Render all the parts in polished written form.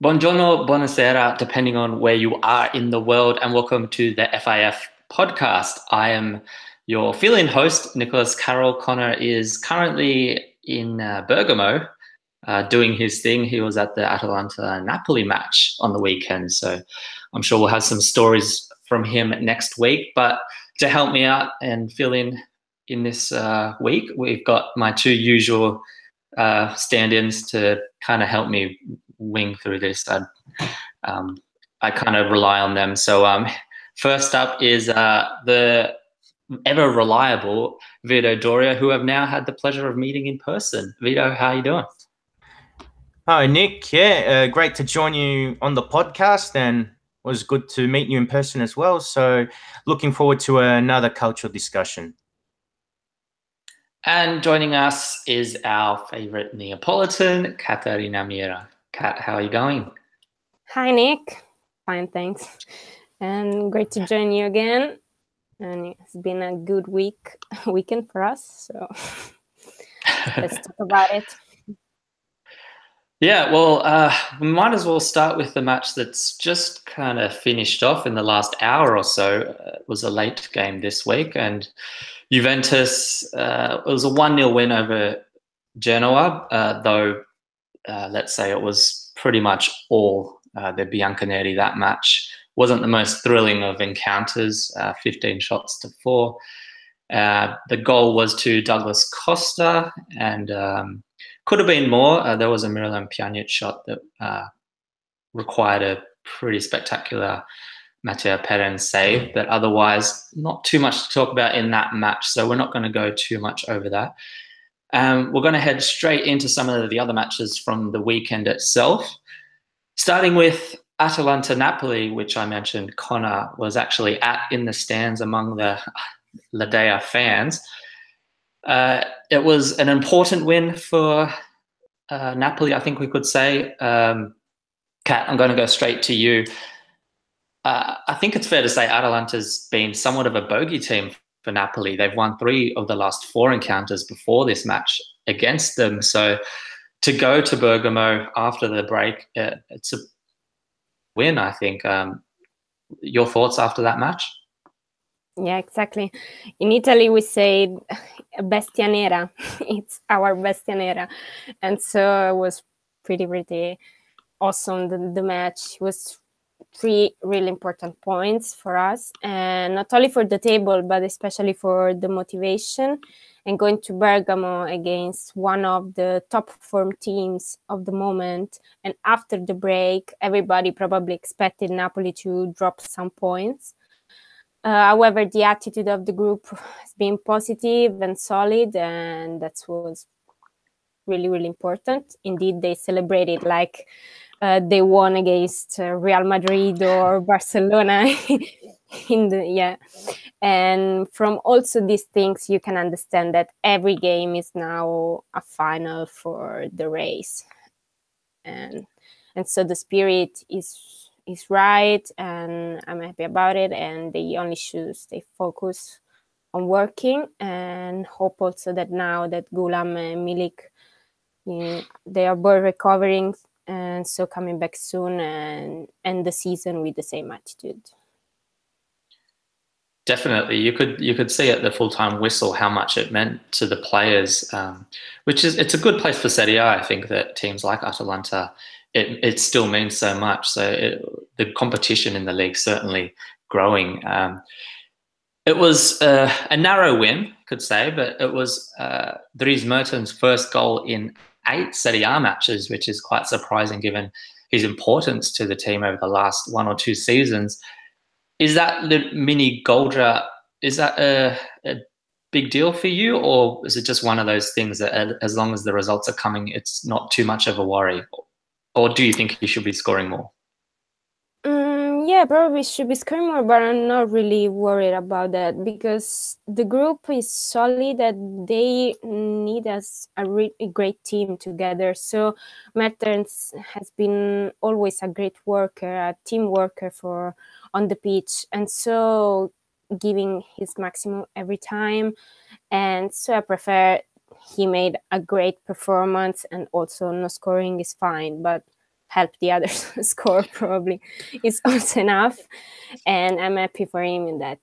Buongiorno, buonasera, depending on where you are in the world, and welcome to the FIF podcast. I am your fill-in host, Nicholas Carroll. Connor is currently in Bergamo doing his thing. He was at the Atalanta-Napoli match on the weekend, so I'm sure we'll have some stories from him next week. But to help me out and fill in this week, we've got my two usual stand-ins to kind of help me wing through this. I kind of rely on them. So first up is the ever reliable Vito Doria, who I've now had the pleasure of meeting in person. Vito, how are you doing? Hi, Nick. Yeah, great to join you on the podcast, and was good to meet you in person as well. So looking forward to another cultural discussion. And joining us is our favorite Neapolitan, Caterina Mira. Kat, how are you going? Hi, Nick. Fine, thanks. And great to join you again. And it's been a good weekend for us. So let's talk about it. Yeah, well, we might as well start with the match that's just kind of finished off in the last hour or so. It was a late game this week, and Juventus, it was a 1-0 win over Genoa, though let's say it was pretty much all the Bianconeri. That match wasn't the most thrilling of encounters, 15 shots to 4. The goal was to Douglas Costa, and could have been more. There was a Miralem Pjanic shot that required a pretty spectacular Matteo Perrin save, but otherwise not too much to talk about in that match, so we're not going to go too much over that. We're going to head straight into some of the other matches from the weekend itself, starting with Atalanta-Napoli, which I mentioned Connor was actually in the stands among the Ladea fans. It was an important win for Napoli, I think we could say. Kat, I'm going to go straight to you. I think it's fair to say Atalanta's been somewhat of a bogey team for Napoli. They've won 3 of the last 4 encounters before this match against them. So to go to Bergamo after the break, it's a win, I think. Your thoughts after that match? Yeah, exactly. In Italy, we say bestia nera. It's our bestia nera. And so it was pretty awesome. The match was 3 really important points for us, and not only for the table, but especially for the motivation. And going to Bergamo against one of the top form teams of the moment, and after the break, everybody probably expected Napoli to drop some points. However, the attitude of the group has been positive and solid, and that was really important. Indeed, they celebrated like they won against Real Madrid or Barcelona. And from also these things, you can understand that every game is now a final for the race, and so the spirit is right, and I'm happy about it. And they only should stay focused on working, and hope also that now that Gulam and Milik, they are both recovering, and so coming back soon and end the season with the same attitude. Definitely, you could see at the full-time whistle how much it meant to the players, it's a good place for Serie A. I think that teams like Atalanta, it still means so much. So the competition in the league certainly growing. It was a narrow win, could say, but it was Dries Mertens' first goal in 8 Serie A matches, which is quite surprising given his importance to the team over the last 1 or 2 seasons. Is that the mini Goldra, is that a big deal for you, or is it just one of those things that as long as the results are coming, it's not too much of a worry? Or do you think he should be scoring more? Yeah, probably should be scoring more, but I'm not really worried about that because the group is solid, that they need us a great team together. So Mertens has been always a great worker, a team worker on the pitch, and so giving his maximum every time. And so I prefer he made a great performance, and also no scoring is fine, but help the others score probably is also enough. And I'm happy for him in that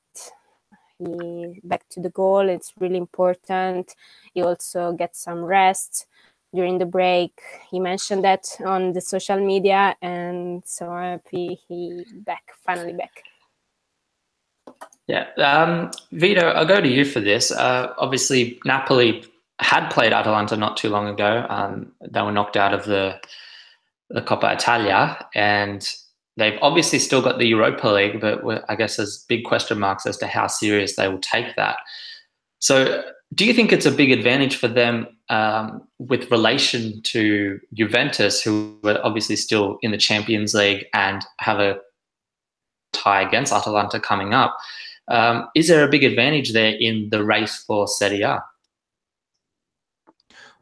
he back to the goal. It's really important. He also gets some rest during the break. He mentioned that on the social media, and so I'm happy he finally back. Yeah. Vito, I'll go to you for this. Obviously, Napoli had played Atalanta not too long ago. They were knocked out of the Coppa Italia, and they've obviously still got the Europa League, but I guess there's big question marks as to how serious they will take that. So do you think it's a big advantage for them with relation to Juventus, who are obviously still in the Champions League and have a tie against Atalanta coming up? Is there a big advantage there in the race for Serie A?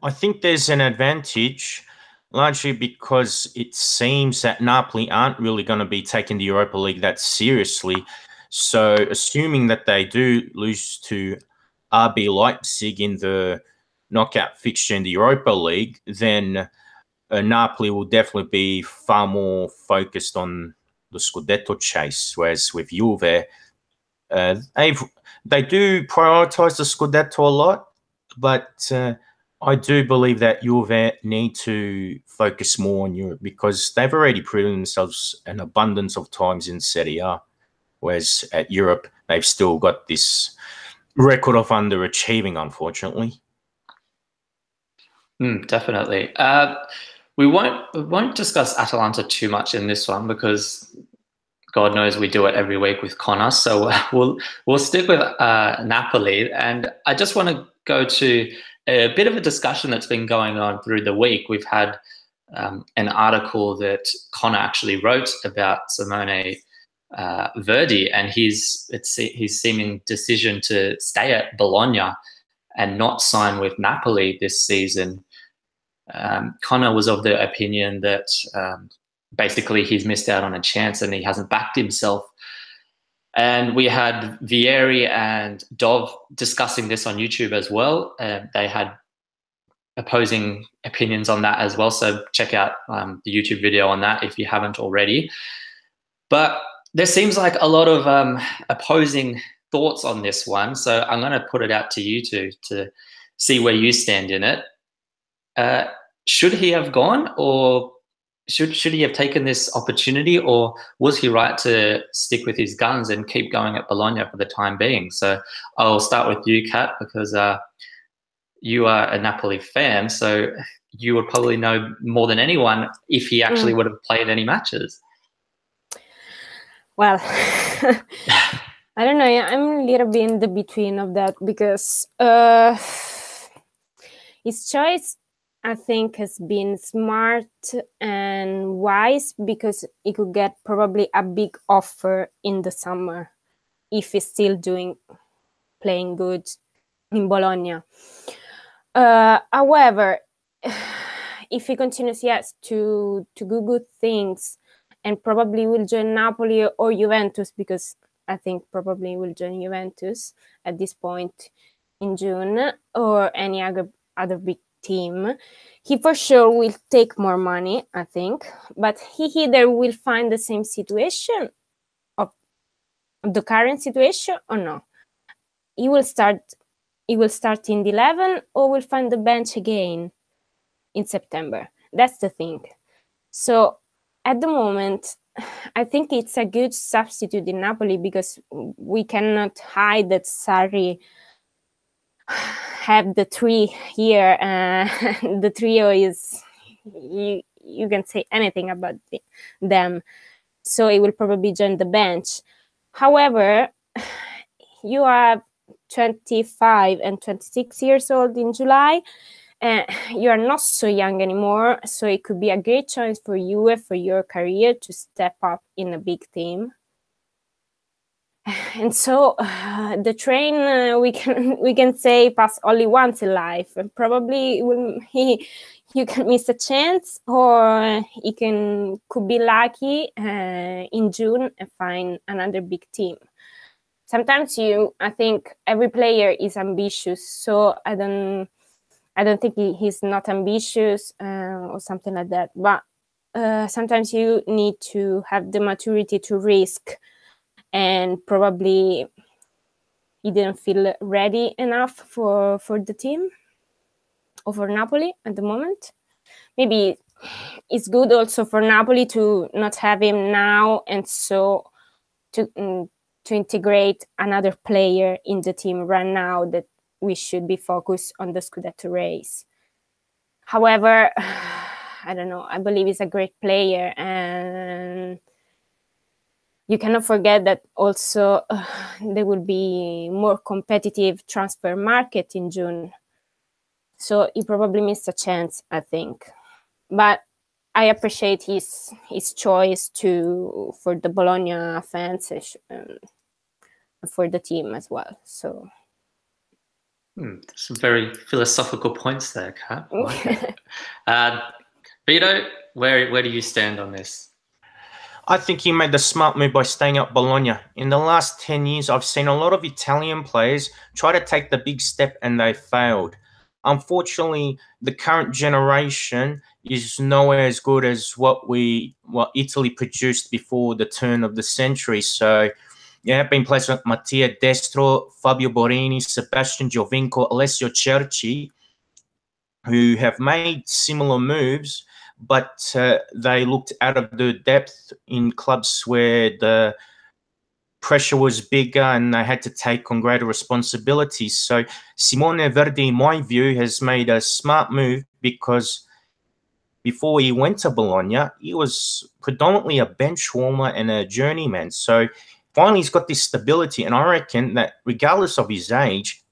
I think there's an advantage, largely because it seems that Napoli aren't really going to be taking the Europa League that seriously. So assuming that they do lose to RB Leipzig in the knockout fixture in the Europa League, then Napoli will definitely be far more focused on the Scudetto chase, whereas with Juve, they do prioritise the Scudetto a lot, but I do believe that Juve need to focus more on Europe because they've already proven themselves an abundance of times in Serie A, whereas at Europe, they've still got this record of underachieving, unfortunately. Definitely. We won't discuss Atalanta too much in this one because God knows we do it every week with Connor. So we'll stick with Napoli, and I just want to go to a bit of a discussion that's been going on through the week. We've had an article that Connor actually wrote about Simone Verdi and his seeming decision to stay at Bologna and not sign with Napoli this season. Connor was of the opinion that basically he's missed out on a chance and he hasn't backed himself. And we had Vieri and Dov discussing this on YouTube as well. They had opposing opinions on that as well. So check out the YouTube video on that if you haven't already. But there seems like a lot of opposing thoughts on this one. So I'm going to put it out to you two to see where you stand in it. Should he have gone, or should he have taken this opportunity, or was he right to stick with his guns and keep going at Bologna for the time being? So I'll start with you, Kat, because you are a Napoli fan, so you would probably know more than anyone if he actually would have played any matches. Well, I don't know. I'm a little bit in the between of that because his choice, I think, has been smart and wise because he could get probably a big offer in the summer if he's still playing good in Bologna. However, if he continues, to do good things and probably will join Napoli or Juventus, because I think probably will join Juventus at this point in June, or any other big team, he for sure will take more money, I think, but he either will find the same situation of the current situation or no. He will start in the 11 or will find the bench again in September. That's the thing. So at the moment, I think it's a good substitute in Napoli because we cannot hide that Sarri have the three here. The trio is, you can say anything about them. So he will probably join the bench. However, you are 25 and 26 years old in July. You are not so young anymore, so it could be a great chance for you, for your career, to step up in a big team. And so the train, we can say, pass only once in life. And probably you can miss a chance, or you could be lucky in June and find another big team. Sometimes I think every player is ambitious, so I don't think he's not ambitious or something like that. But sometimes you need to have the maturity to risk, and probably he didn't feel ready enough for the team or for Napoli at the moment. Maybe it's good also for Napoli to not have him now, and so to integrate another player in the team right now, that we should be focused on the Scudetto race. However, I don't know, I believe he's a great player, and you cannot forget that also there will be more competitive transfer market in June. So he probably missed a chance, I think. But I appreciate his choice for the Bologna fans and for the team as well. So some very philosophical points there, Kat. Vito, where do you stand on this? I think he made the smart move by staying at Bologna. In the last 10 years, I've seen a lot of Italian players try to take the big step and they failed. Unfortunately, the current generation is nowhere as good as what Italy produced before the turn of the century. So, yeah, have been players like Mattia Destro, Fabio Borini, Sebastian Giovinco, Alessio Cerci, who have made similar moves, but they looked out of the depth in clubs where the pressure was bigger and they had to take on greater responsibilities. So Simone Verdi, in my view, has made a smart move, because before he went to Bologna, he was predominantly a bench warmer and a journeyman. So finally he's got this stability, and I reckon that regardless of his age,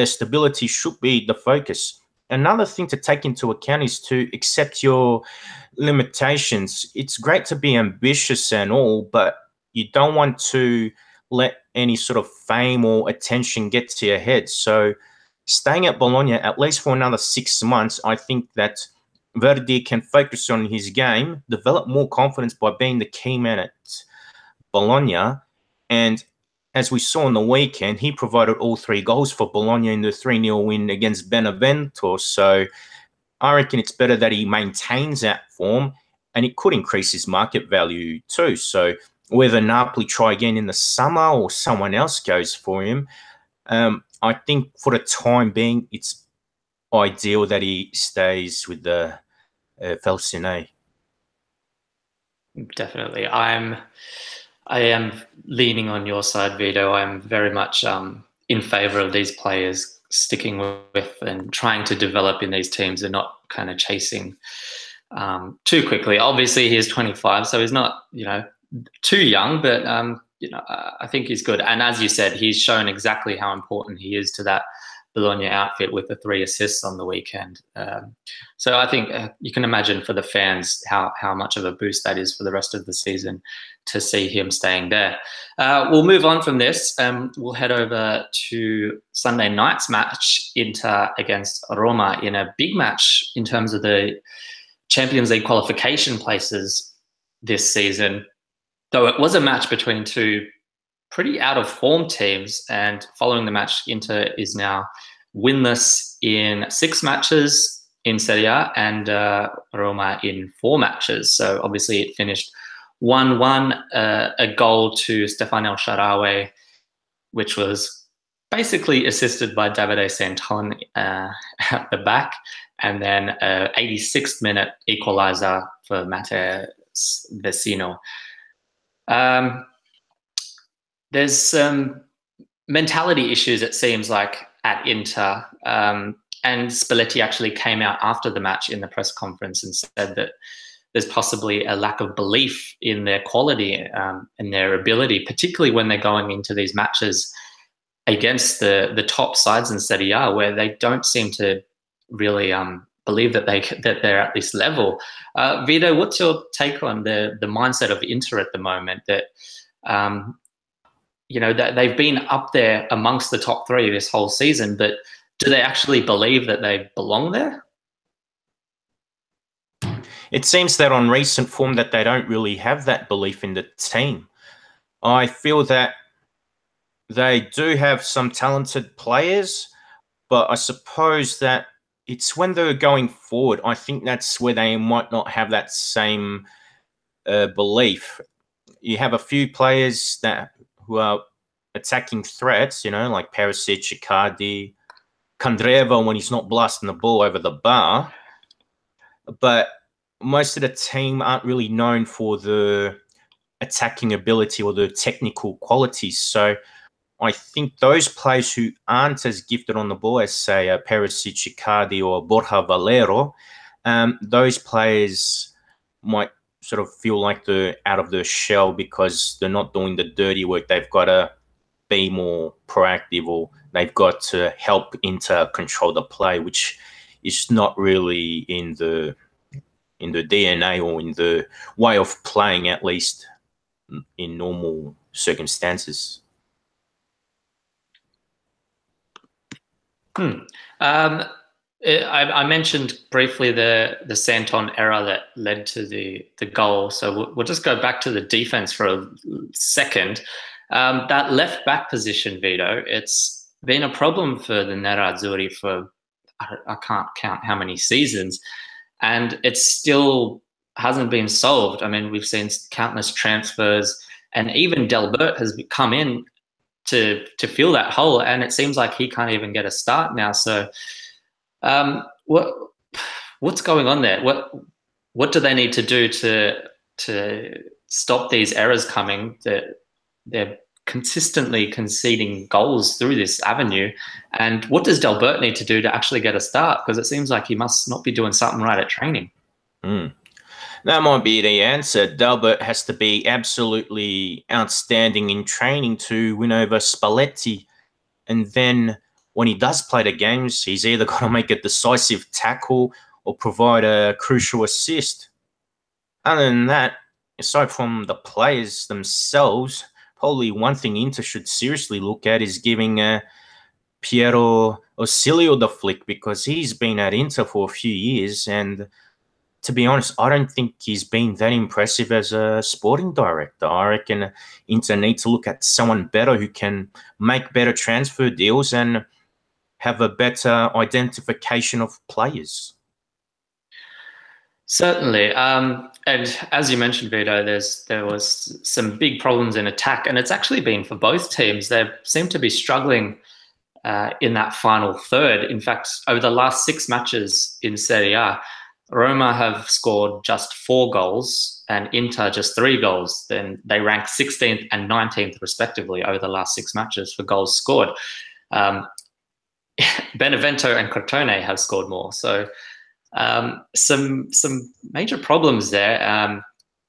stability should be the focus. Another thing to take into account is to accept your limitations. It's great to be ambitious and all, but you don't want to let any sort of fame or attention get to your head. So staying at Bologna, at least for another 6 months, I think that Verdi can focus on his game, develop more confidence by being the key man at Bologna. And as we saw on the weekend, he provided all 3 goals for Bologna in the 3-0 win against Benevento. So I reckon it's better that he maintains that form, and it could increase his market value too. So whether Napoli try again in the summer or someone else goes for him, I think for the time being, it's ideal that he stays with the Felsinei. Definitely. I am leaning on your side, Vito. I'm very much in favour of these players sticking with and trying to develop in these teams and not kind of chasing too quickly. Obviously, he is 25, so he's not, too young, but I think he's good. And as you said, he's shown exactly how important he is to that Bologna outfit with the 3 assists on the weekend. So I think you can imagine for the fans how much of a boost that is for the rest of the season to see him staying there. We'll move on from this. We'll head over to Sunday night's match, Inter against Roma, in a big match in terms of the Champions League qualification places this season. Though it was a match between 2 pretty out of form teams, and following the match, Inter is now winless in 6 matches in Serie A, and Roma in 4 matches. So obviously it finished 1-1, a goal to Stefano El Shaarawy, which was basically assisted by Davide Santon at the back, and then 86th minute equaliser for Matteo Vecino. There's some mentality issues, it seems like, at Inter. And Spalletti actually came out after the match in the press conference and said that there's possibly a lack of belief in their quality and their ability, particularly when they're going into these matches against the top sides in Serie A, where they don't seem to really believe that they're at this level. Vito, what's your take on the mindset of Inter at the moment? That that they've been up there amongst the top 3 this whole season, but do they actually believe that they belong there? It seems that on recent form that they don't really have that belief in the team. I feel that they do have some talented players, but I suppose that it's when they're going forward. I think that's where they might not have that same belief. You have a few players who are attacking threats, like Perisic, Icardi, Kandreva when he's not blasting the ball over the bar. But most of the team aren't really known for the attacking ability or the technical qualities. So I think those players who aren't as gifted on the ball as, say, Perisic, Icardi or Borja Valero, those players might sort of feel like they're out of their shell because they're not doing the dirty work. They've got to be more proactive, or they've got to help Inter control the play, which is not really in the DNA or in the way of playing, at least in normal circumstances. I mentioned briefly the Santon error that led to the goal. So we'll just go back to the defense for a second. That left back position, Vito, it's been a problem for the Nerazzurri for, I can't count how many seasons, and it still hasn't been solved. I mean, we've seen countless transfers, and even Delbert has come in to fill that hole, and it seems like he can't even get a start now. So what's going on there? What do they need to do to stop these errors coming? They're consistently conceding goals through this avenue. And what does Delbert need to do to actually get a start? Because it seems like he must not be doing something right at training. That might be the answer. Delbert has to be absolutely outstanding in training to win over Spalletti. And then when he does play the games, he's either got to make a decisive tackle or provide a crucial assist. Other than that, aside from the players themselves, probably one thing Inter should seriously look at is giving Piero Ausilio the flick, because he's been at Inter for a few years, and to be honest, I don't think he's been that impressive as a sporting director. I reckon Inter need to look at someone better who can make better transfer deals and have a better identification of players. Certainly. And as you mentioned, Vito, there was some big problems in attack, and it's actually been for both teams. They seem to be struggling in that final third. In fact, over the last 6 matches in Serie A, Roma have scored just 4 goals and Inter just 3 goals. Then they rank 16th and 19th respectively over the last 6 matches for goals scored. Benevento and Crotone have scored more. So some major problems there.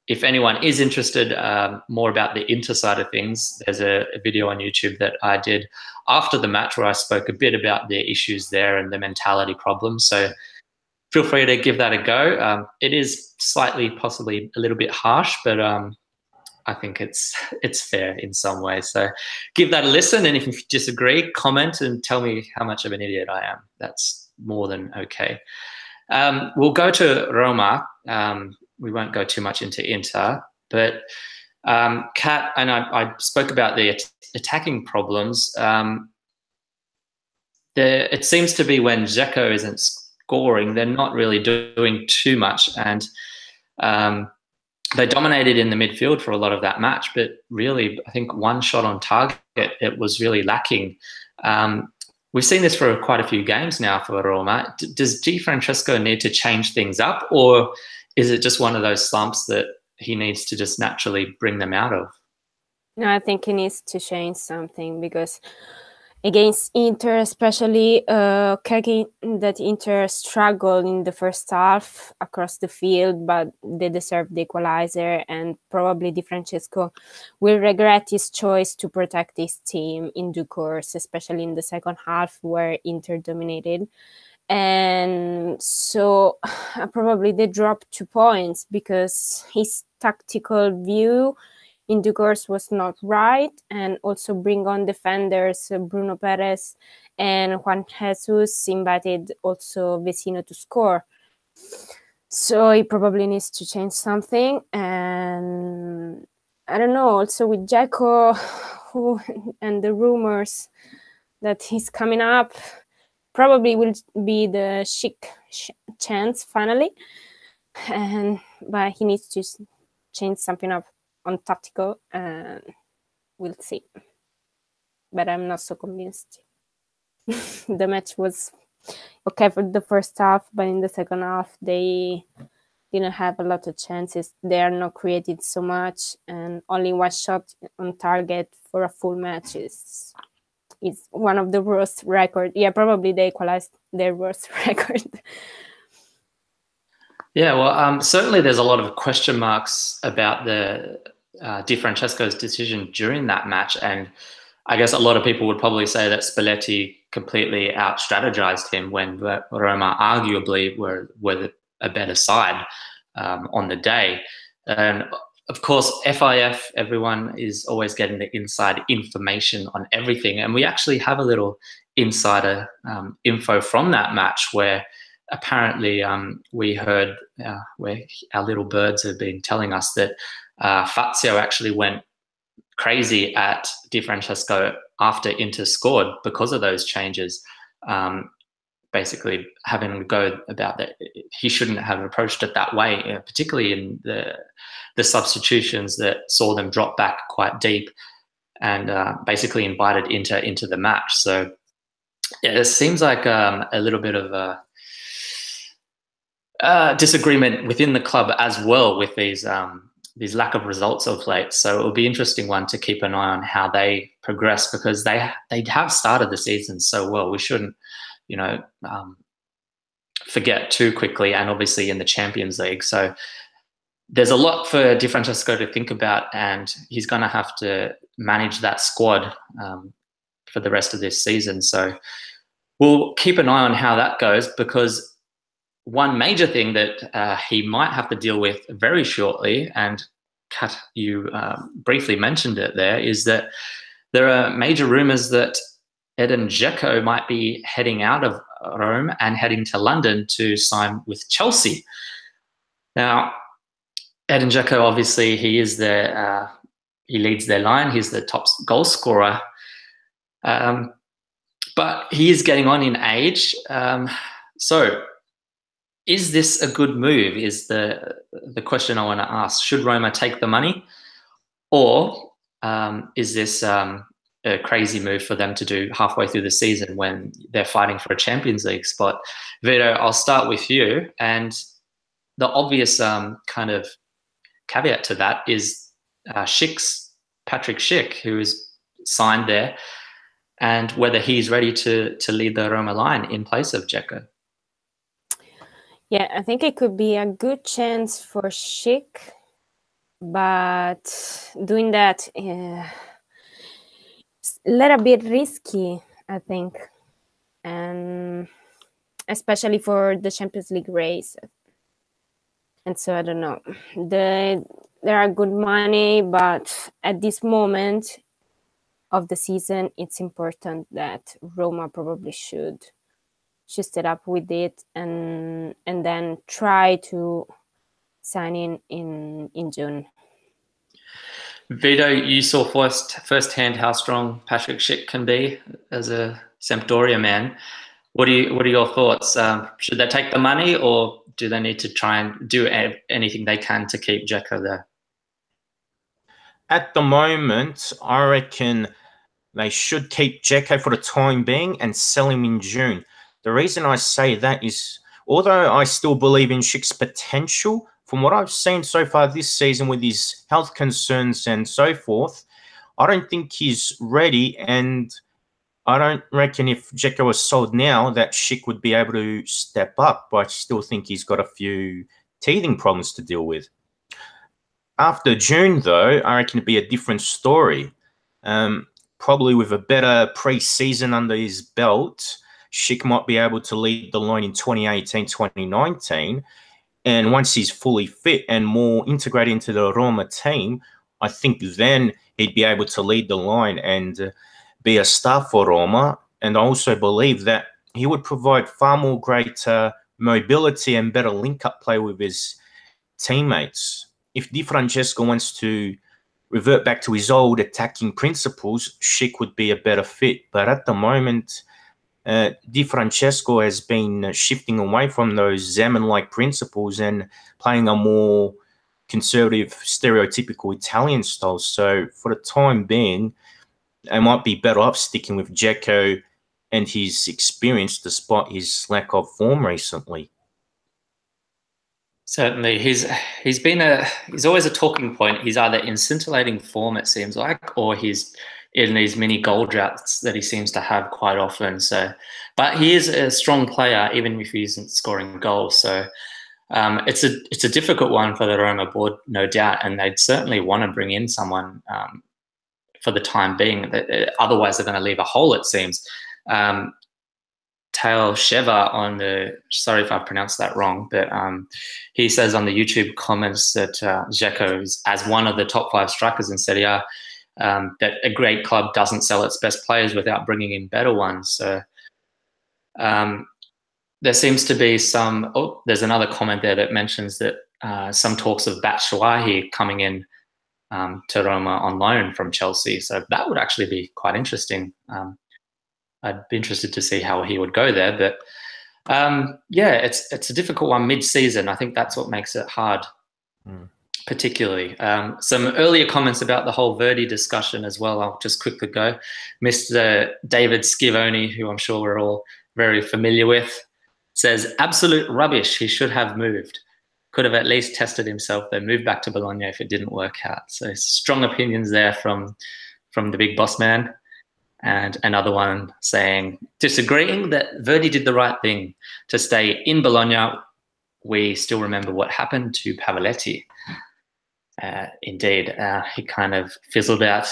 If anyone is interested more about the Inter side of things, there's a video on YouTube that I did after the match where I spoke a bit about the issues there and the mentality problems. So feel free to give that a go. It is slightly, possibly a little bit harsh, but I think it's fair in some ways. So give that a listen, and if you disagree, comment and tell me how much of an idiot I am. That's more than okay. We'll go to Roma. We won't go too much into Inter, but Kat and I spoke about the attacking problems. It seems to be when Dzeko isn't scoring, they're not really doing too much, and they dominated in the midfield for a lot of that match, but really, I think one shot on target, it was really lacking. We've seen this for quite a few games now for Roma. Does Di Francesco need to change things up, or is it just one of those slumps that he needs to just naturally bring them out of? No, I think he needs to change something, because against Inter, especially, that Inter struggled in the first half across the field, but they deserved the equalizer, and probably Di Francesco will regret his choice to protect his team in due course, especially in the second half where Inter dominated. And so probably they dropped 2 points because his tactical view in due course was not right, and also bring on defenders Bruno Perez and Juan Jesus invited also Vecino to score. So he probably needs to change something. And I don't know, also with Dzeko and the rumors that he's coming up, probably will be the Schick chance finally, but he needs to change something up on tactical, and we'll see. But I'm not so convinced. The match was okay for the first half, but in the second half they didn't have a lot of chances. They are not created so much, and only one shot on target for a full match is one of the worst record. Yeah, probably they equalized their worst record. Yeah, well, certainly there's a lot of question marks about the Di Francesco's decision during that match, and I guess a lot of people would probably say that Spalletti completely out-strategized him when Roma arguably were a better side on the day. And of course, FIF, everyone is always getting the inside information on everything, and we actually have a little insider info from that match where apparently we heard where our little birds have been telling us that Fazio actually went crazy at Di Francesco after Inter scored because of those changes, basically having a go about that. He shouldn't have approached it that way, particularly in the substitutions that saw them drop back quite deep and basically invited Inter into the match. So yeah, it seems like a little bit of a disagreement within the club as well with these lack of results of late. So it'll be an interesting one to keep an eye on how they progress, because they have started the season so well. We shouldn't, forget too quickly, and obviously in the Champions League. So there's a lot for Di Francesco to think about, and he's going to have to manage that squad for the rest of this season. So we'll keep an eye on how that goes, because one major thing that he might have to deal with very shortly, and Kat, you briefly mentioned it there, is that there are major rumours that Edin Dzeko might be heading out of Rome and heading to London to sign with Chelsea. Now, Edin Dzeko, obviously, he leads their line. He's the top goal scorer, but he is getting on in age. So, is this a good move? Is the question I want to ask. Should Roma take the money, or is this a crazy move for them to do halfway through the season when they're fighting for a Champions League spot? Vito, I'll start with you. And the obvious kind of caveat to that is Patrick Schick, who is signed there, and whether he's ready to lead the Roma line in place of Dzeko. Yeah, I think it could be a good chance for Schick, but doing that is a little bit risky, I think, and especially for the Champions League race. And so I don't know. There are good money, but at this moment of the season, it's important that Roma probably should set up with it and then try to sign in June. Vito, you saw firsthand how strong Patrick Schick can be as a Sampdoria man. What are your thoughts? Should they take the money, or do they need to try and do anything they can to keep Dzeko there? At the moment, I reckon they should keep Dzeko for the time being and sell him in June. The reason I say that is, although I still believe in Schick's potential, from what I've seen so far this season with his health concerns and so forth, I don't think he's ready, and I don't reckon if Dzeko was sold now that Schick would be able to step up. But I still think he's got a few teething problems to deal with. After June, though, I reckon it'd be a different story. Probably with a better pre-season under his belt, Schick might be able to lead the line in 2018, 2019. And once he's fully fit and more integrated into the Roma team, I think then he'd be able to lead the line and be a star for Roma. And I also believe that he would provide far more greater mobility and better link-up play with his teammates. If Di Francesco wants to revert back to his old attacking principles, Schick would be a better fit. But at the moment, Di Francesco has been shifting away from those Zeman-like principles and playing a more conservative, stereotypical Italian style. So for the time being, they might be better off sticking with Dzeko and his experience despite his lack of form recently. Certainly, he's always a talking point. He's either in scintillating form, it seems like, or he's in these mini goal droughts that he seems to have quite often. So, but he is a strong player, even if he isn't scoring goals. So, it's a difficult one for the Roma board, no doubt, and they'd certainly want to bring in someone for the time being. Otherwise, they're going to leave a hole, it seems. Tail Sheva on the, sorry if I pronounced that wrong, but he says on the YouTube comments that Dzeko is as one of the top 5 strikers in Serie A, that a great club doesn't sell its best players without bringing in better ones. So there seems to be some, there's another comment there that mentions that some talks of Batshuayi coming in to Roma on loan from Chelsea. So that would actually be quite interesting. I'd be interested to see how he would go there. But yeah, it's a difficult one mid-season. I think that's what makes it hard, particularly. Some earlier comments about the whole Verdi discussion as well. I'll just quickly go. Mr. David Schivoni, who I'm sure we're all very familiar with, says, absolute rubbish. He should have moved. Could have at least tested himself, then moved back to Bologna if it didn't work out. So strong opinions there from the big boss man. And another one saying, disagreeing that Verdi did the right thing to stay in Bologna. We still remember what happened to Pavoletti. Indeed, he kind of fizzled out.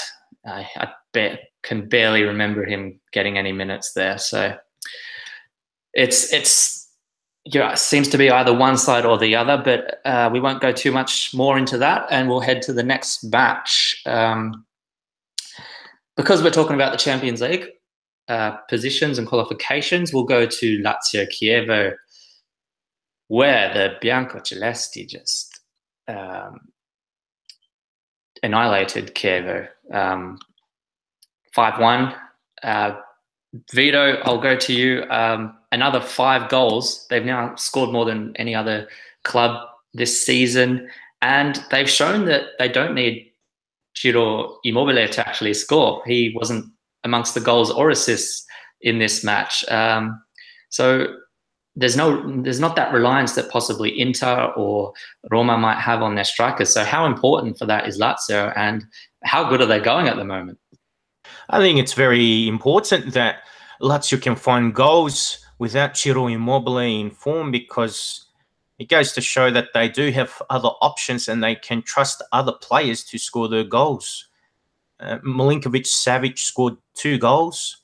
I can barely remember him getting any minutes there. So it seems to be either one side or the other, but we won't go too much more into that, and we'll head to the next match. Because we're talking about the Champions League positions and qualifications, we'll go to Lazio Chievo, where the Biancocelesti just annihilated Chievo 5-1. Vito, I'll go to you. Another 5 goals. They've now scored more than any other club this season, and they've shown that they don't need Ciro Immobile to actually score. He wasn't amongst the goals or assists in this match. So there's not that reliance that possibly Inter or Roma might have on their strikers. So how important for that is Lazio, and how good are they going at the moment? I think it's very important that Lazio can find goals without Ciro Immobile in form, because it goes to show that they do have other options and they can trust other players to score their goals. Milinkovic-Savic scored 2 goals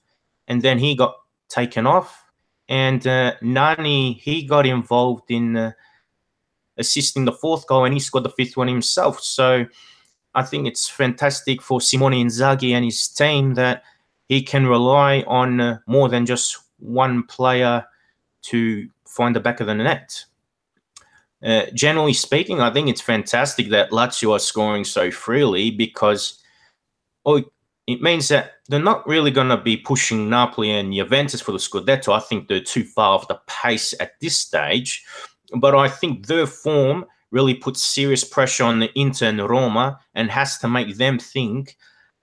and then he got taken off. And Nani, he got involved in assisting the 4th goal, and he scored the 5th one himself. So I think it's fantastic for Simone Inzaghi and his team that he can rely on more than just one player to find the back of the net. Generally speaking, I think it's fantastic that Lazio are scoring so freely, because it means that they're not really going to be pushing Napoli and Juventus for the Scudetto. I think they're too far off the pace at this stage. But I think their form really puts serious pressure on the Inter and Roma, and has to make them think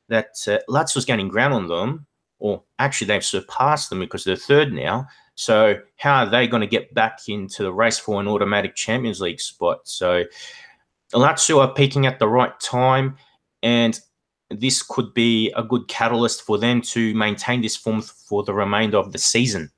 that Lazio's gaining ground on them, or actually they've surpassed them because they're 3rd now. So how are they going to get back into the race for an automatic Champions League spot? So Lazio are peaking at the right time, and this could be a good catalyst for them to maintain this form for the remainder of the season.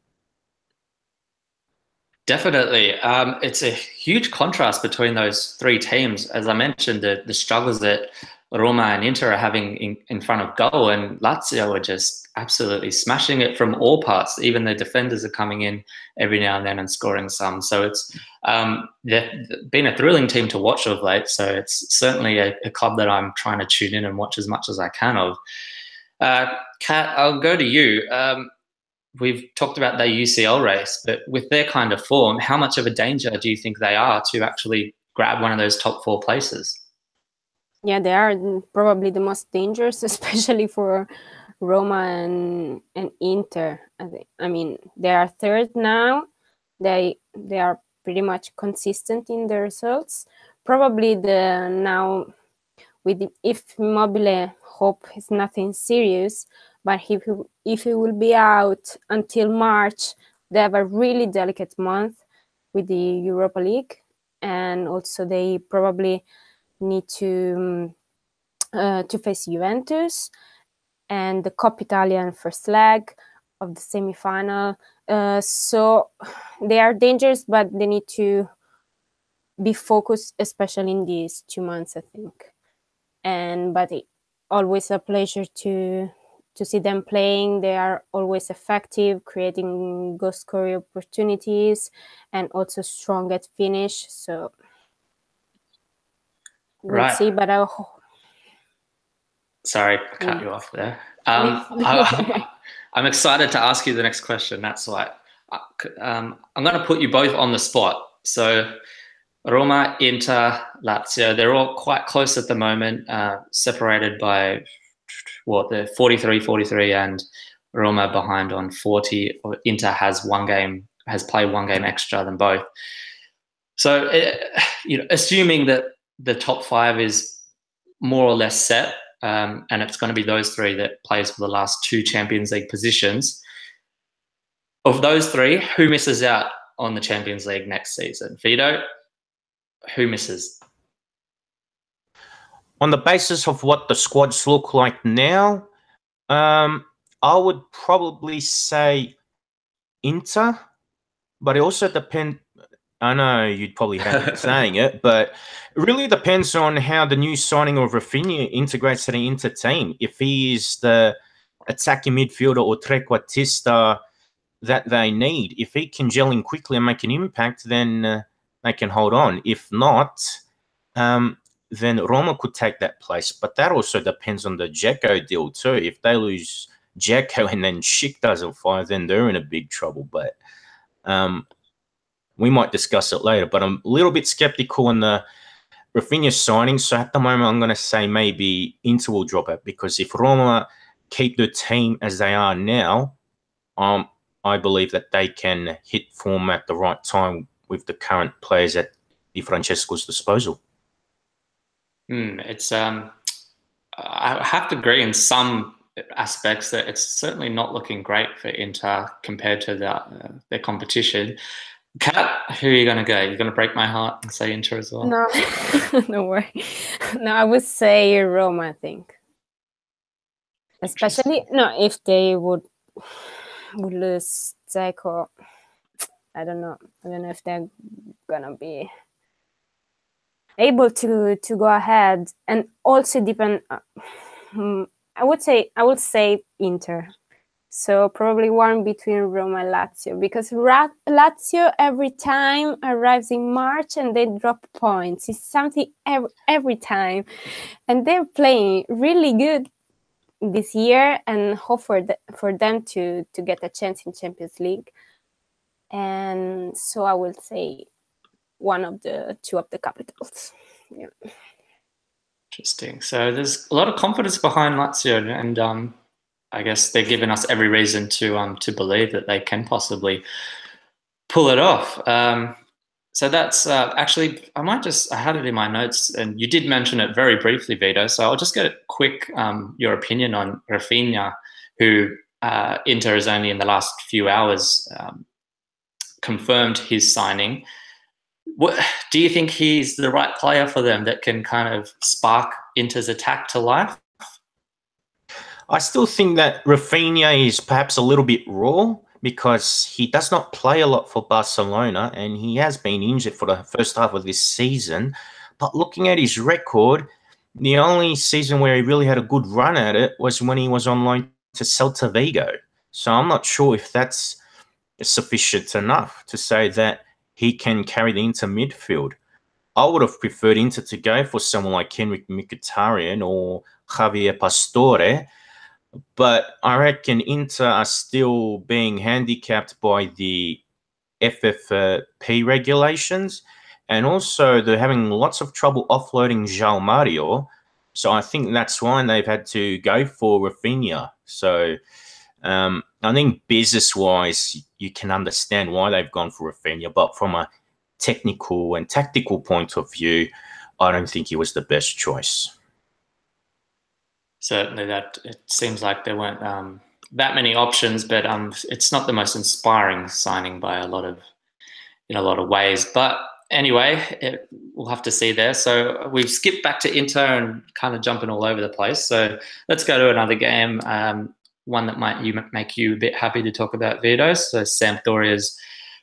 Definitely. It's a huge contrast between those 3 teams. As I mentioned, the struggles that Roma and Inter are having in front of goal, and Lazio are just absolutely smashing it from all parts. Even the defenders are coming in every now and then and scoring some. So it's been a thrilling team to watch of late. So it's certainly a club that I'm trying to tune in and watch as much as I can of. Kat, I'll go to you. We've talked about their UCL race, but with their kind of form, how much of a danger do you think they are to actually grab one of those top 4 places? Yeah, they are probably the most dangerous, especially for Roma and Inter. I mean, they are third now. They are pretty much consistent in the results. Probably now if Immobile, hope is nothing serious, but if he will be out until March, they have a really delicate month with the Europa League, and also they probably need to face Juventus and the Coppa Italian first leg of the semi-final. So they are dangerous, but they need to be focused, especially in these 2 months, I think. But always a pleasure to see them playing. They are always effective, creating goal scoring opportunities, and also strong at finish. So we'll see. But sorry, I cut you off there. I'm excited to ask you the next question. That's why I'm going to put you both on the spot. So Roma, Inter, Lazio, they're all quite close at the moment, separated by the 43 and Roma behind on 40. Inter has played one game extra than both. So, assuming that the top five is more or less set, and it's going to be those three that plays for the last 2 Champions League positions. Of those three, who misses out on the Champions League next season? Vito, who misses? On the basis of what the squads look like now, I would probably say Inter, but it also depends. I know you'd probably have been saying it, but it really depends on how the new signing of Rafinha integrates to the Inter team. If he is the attacking midfielder or trequartista that they need, if he can gel in quickly and make an impact, then they can hold on. If not, then Roma could take that place. But that also depends on the Dzeko deal too. If they lose Dzeko and then Schick doesn't fire, then they're in a big trouble. But we might discuss it later. But I'm a little bit skeptical on the Rafinha signing. So at the moment, I'm going to say maybe Inter will drop out, because if Roma keep the team as they are now, I believe that they can hit form at the right time with the current players at Di Francesco's disposal. It's I have to agree in some aspects that it's certainly not looking great for Inter compared to their competition. Kat, who are you going to go? You're going to break my heart and say Inter as well? No, no worry. No, I would say Roma, I think. Especially, if they would lose Dzeko, I don't know if they're going to be able to go ahead. And also depend, I would say Inter. So probably one between Roma and Lazio, because Lazio every time arrives in March and they drop points. It's something every time, and they're playing really good this year, and hope for them to get a chance in Champions League. And so I will say one of the two of the capitals. Yeah. Interesting. So there's a lot of confidence behind Lazio, and I guess they're giving us every reason to believe that they can possibly pull it off. So that's actually, I had it in my notes, and you did mention it very briefly, Vito. So I'll just get a quick your opinion on Rafinha, who Inter has only in the last few hours confirmed his signing. Do you think he's the right player for them that can kind of spark Inter's attack to life? I still think that Rafinha is perhaps a little bit raw, because he does not play a lot for Barcelona, and he has been injured for the first half of this season. But looking at his record, the only season where he really had a good run at it was when he was on loan to Celta Vigo. So I'm not sure if that's sufficient enough to say that he can carry the Inter midfield. I would have preferred Inter to go for someone like Henrik Mkhitaryan or Javier Pastore, but I reckon Inter are still being handicapped by the FFP regulations, and also they're having lots of trouble offloading João Mario. So I think that's why they've had to go for Rafinha. So I think business-wise, you can understand why they've gone for Rafinha, but from a technical and tactical point of view, I don't think he was the best choice. Certainly, that it seems like there weren't that many options, but it's not the most inspiring signing by in a lot of ways. But anyway, we'll have to see there. So we've skipped back to Inter and kind of jumping all over the place. So let's go to another game, one that might make you a bit happy to talk about, Vito. So Sampdoria's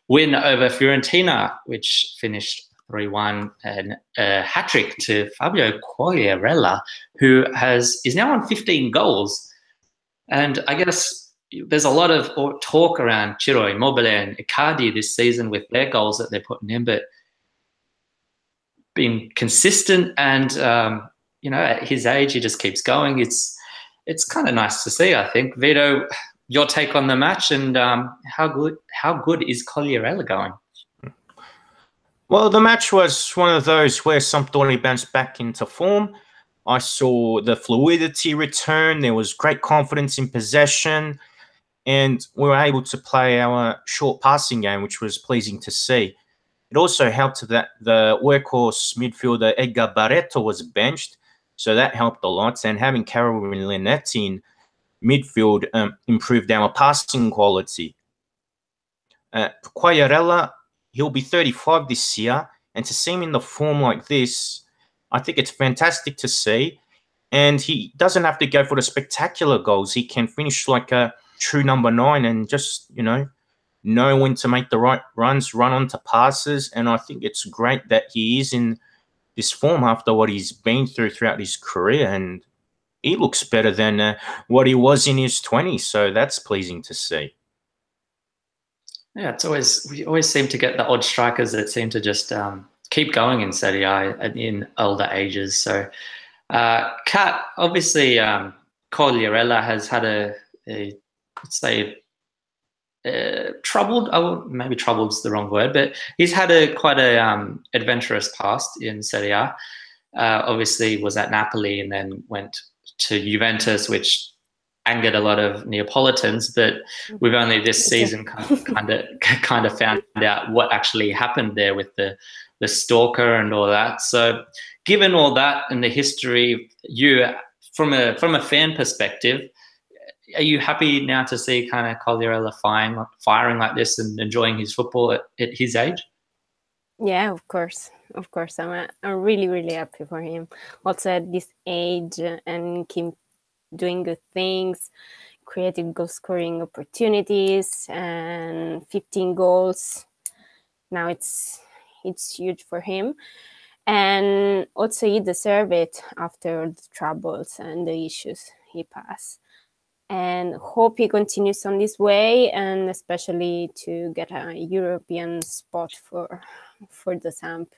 win over Fiorentina, which finished 3-1, and a hat-trick to Fabio Quagliarella, who is now on 15 goals. And I guess there's a lot of talk around Ciro Immobile and Icardi this season with their goals that they're putting in, but being consistent and, at his age, he just keeps going. It's kind of nice to see, I think. Vito, your take on the match, and how good is Quagliarella going? Well, the match was one of those where Sampdoria bounced back into form. I saw the fluidity return. There was great confidence in possession, and we were able to play our short passing game, which was pleasing to see. It also helped that the workhorse midfielder Edgar Barreto was benched, so that helped a lot. And having Carol and Linetti in midfield improved our passing quality. Quagliarella, he'll be 35 this year, and to see him in the form like this, I think it's fantastic to see. And he doesn't have to go for the spectacular goals. He can finish like a true number 9 and just, know when to make the right runs, run onto passes. And I think it's great that he is in this form after what he's been throughout his career. And he looks better than what he was in his 20s. So that's pleasing to see. Yeah, we always seem to get the odd strikers that seem to just keep going in Serie A in older ages. So, Kat, obviously, Quagliarella has had let's say, troubled. Maybe troubled is the wrong word, but he's had quite a adventurous past in Serie A. Obviously, was at Napoli and then went to Juventus, which angered a lot of Neapolitans, but we've only this season kind of found out what actually happened there with the stalker and all that. So, given all that and the history, you from a fan perspective, are you happy now to see kind of Quagliarella firing like this and enjoying his football at his age? Yeah, of course. I'm really, really happy for him. Also at this age and keep doing good things, creating goal-scoring opportunities, and 15 goals. Now it's huge for him. And also he deserved it after the troubles and the issues he passed. And hope he continues on this way, and especially to get a European spot for the Samp,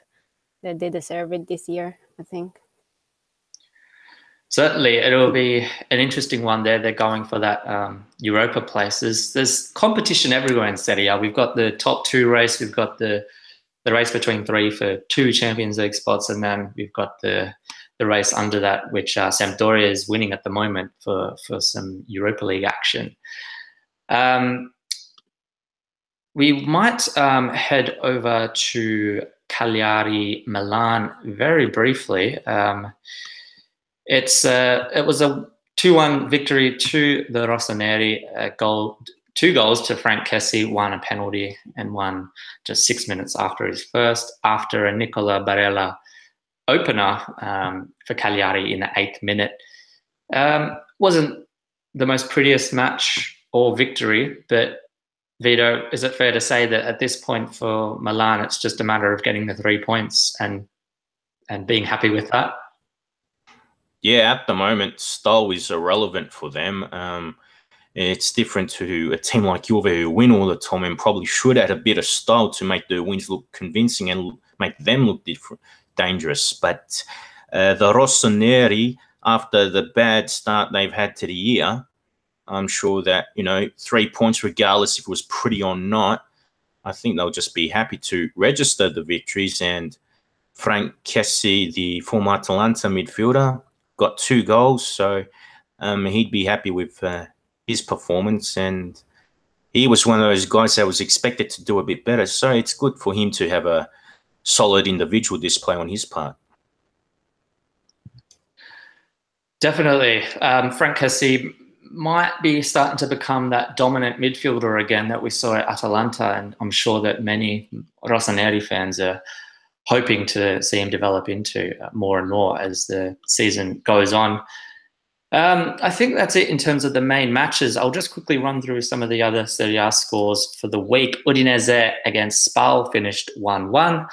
that they deserve it this year, I think. Certainly, it'll be an interesting one there. They're going for that Europa place. There's competition everywhere in Serie A. We've got the top 2 race. We've got the race between 3 for 2 Champions League spots, and then we've got the race under that, which Sampdoria is winning at the moment for some Europa League action. We might head over to Cagliari Milan very briefly. It was a 2-1 victory to the Rossoneri. 2 goals to Frank Kessie, 1 a penalty and 1 just 6 minutes after his first, after a Nicola Barella opener for Cagliari in the 8th minute. Wasn't the most prettiest match or victory, but Vito, is it fair to say that at this point for Milan, it's just a matter of getting the 3 points and being happy with that? Yeah, at the moment, style is irrelevant for them. It's different to a team like Juve who win all the time and probably should add a bit of style to make the wins look convincing and make them look dangerous. But the Rossoneri, after the bad start they've had to the year, I'm sure that, 3 points, regardless if it was pretty or not, I think they'll just be happy to register the victories. And Frank Kessie, the former Atalanta midfielder, got 2 goals, so he'd be happy with his performance, and he was one of those guys that was expected to do a bit better. So it's good for him to have a solid individual display on his part. Definitely. Frank Kessie might be starting to become that dominant midfielder again that we saw at Atalanta, and I'm sure that many Rossoneri fans are hoping to see him develop into more and more as the season goes on. I think that's it in terms of the main matches. I'll just quickly run through some of the other Serie A scores for the week. Udinese against Spal finished 1-1.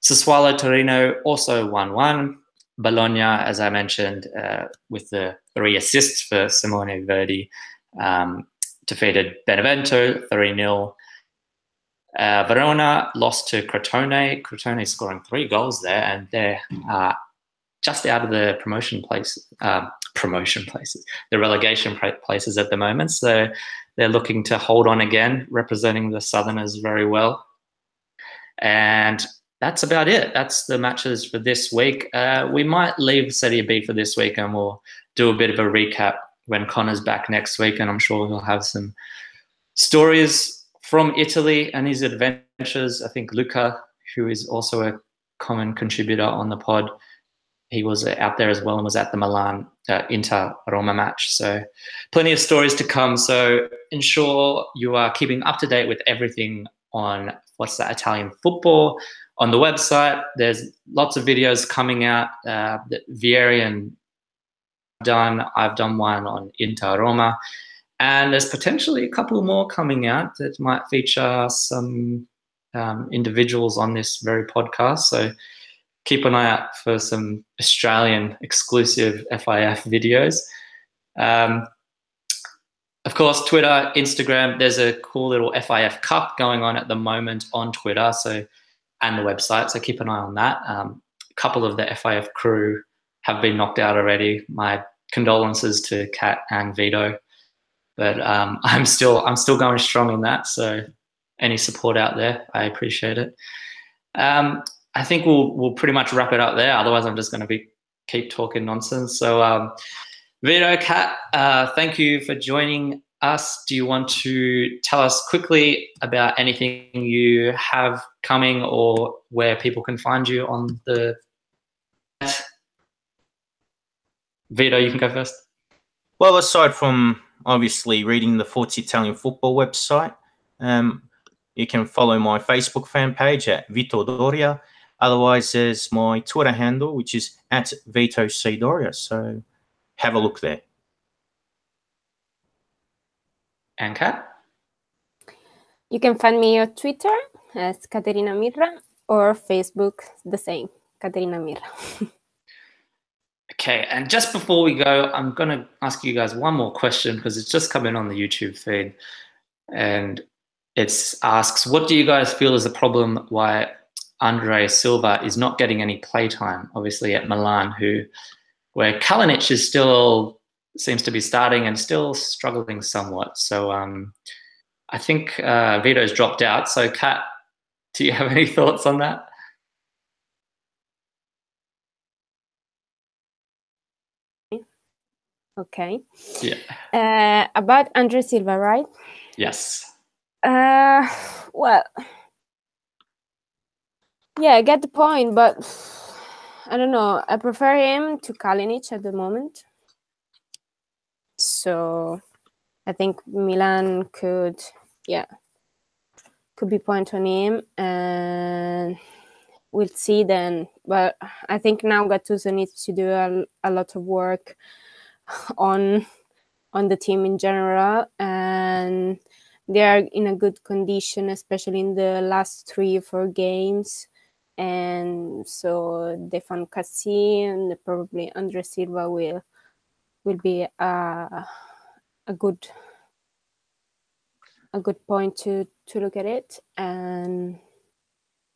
Sassuolo Torino also 1-1. Bologna, as I mentioned, with the 3 assists for Simone Verdi, defeated Benevento 3-0. Verona lost to Crotone. Crotone scoring 3 goals there, and they're just out of the the relegation places at the moment. So they're looking to hold on again, representing the Southerners very well. And that's about it. That's the matches for this week. We might leave Serie B for this week, and we'll do a bit of a recap when Connor's back next week, and I'm sure he'll have some stories from Italy and his adventures. I think Luca, who is also a common contributor on the pod, he was out there as well and was at the Milan Inter-Roma match. So plenty of stories to come. So ensure you are keeping up to date with everything on Forza Italian Football. On the website, there's lots of videos coming out that Vieri and I've done one on Inter-Roma. And there's potentially a couple more coming out that might feature some individuals on this very podcast. So keep an eye out for some Australian exclusive FIF videos. Of course, Twitter, Instagram, there's a cool little FIF Cup going on at the moment on Twitter and the website, so keep an eye on that. A couple of the FIF crew have been knocked out already. My condolences to Kat and Vito. But I'm still going strong in that. So any support out there, I appreciate it. I think we'll pretty much wrap it up there. Otherwise, I'm just going to keep talking nonsense. So Vito, Kat, thank you for joining us. Do you want to tell us quickly about anything you have coming or where people can find you on the... Vito, you can go first. Well, aside from obviously reading the Forza Italian Football website, you can follow my Facebook fan page at Vito Doria. Otherwise, there's my Twitter handle, which is at Vito C. Doria. So have a look there. And Kat? You can find me on Twitter as Caterina Mirra or Facebook, the same, Caterina Mirra. Okay, and just before we go, I'm going to ask you guys one more question because it's just come in on the YouTube feed. And it asks, what do you guys feel is the problem why Andre Silva is not getting any playtime, obviously at Milan, where Kalinic is still seems to be starting and still struggling somewhat. So I think Vito's dropped out. So Kat, do you have any thoughts on that? Okay. Yeah. About Andre Silva, right? Yes. Well, yeah, I get the point, but I don't know. I prefer him to Kalinic at the moment. So I think Milan could be point on him, and we'll see then. But I think now Gattuso needs to do a lot of work on the team in general, and they are in a good condition, especially in the last 3 or 4 games. And so Stefan Cassi and probably Andre Silva will be a good point to look at it and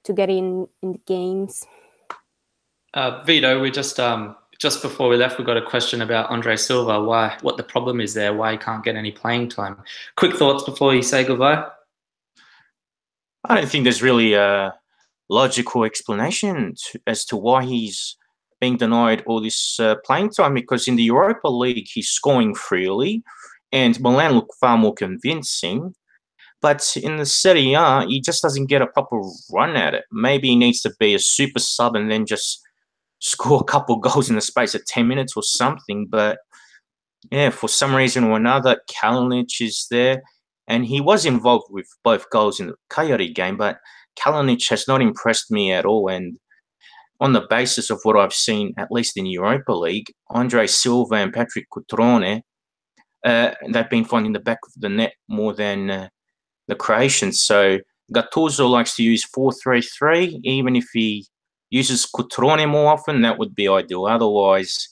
to get in the games. Vito, we just before we left, we got a question about Andre Silva. What the problem is there? Why he can't get any playing time? Quick thoughts before you say goodbye. I don't think there's really a logical explanation as to why he's being denied all this playing time, because in the Europa League he's scoring freely. and Milan look far more convincing. But in the Serie A, he just doesn't get a proper run at it. Maybe he needs to be a super sub and then just score a couple goals in the space of 10 minutes or something. But yeah, for some reason or another, Kalinic is there. And he was involved with both goals in the Cagliari game, but Kalinic has not impressed me at all. And on the basis of what I've seen, at least in Europa League, Andre Silva and Patrick Cutrone, they've been finding the back of the net more than the Croatians. So Gattuso likes to use 4-3-3. Even if he uses Cutrone more often, that would be ideal. Otherwise,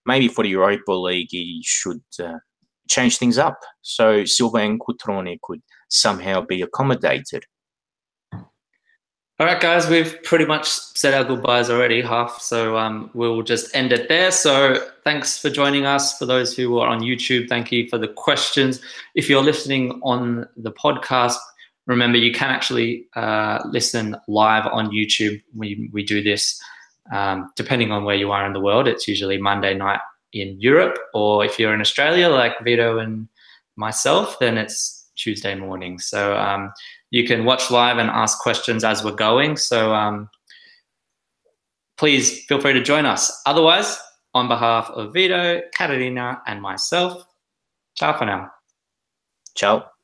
maybe for the Europa League, he should change things up so Silva and Cutrone could somehow be accommodated. All right, guys, we've pretty much said our goodbyes already, half, so we'll just end it there. So thanks for joining us. For those who are on YouTube, thank you for the questions. If you're listening on the podcast, remember you can actually listen live on YouTube. We do this depending on where you are in the world. It's usually Monday night in Europe, or if you're in Australia like Vito and myself, then it's Tuesday morning. So you can watch live and ask questions as we're going. So please feel free to join us. Otherwise, on behalf of Vito, Caterina, and myself, ciao for now. Ciao.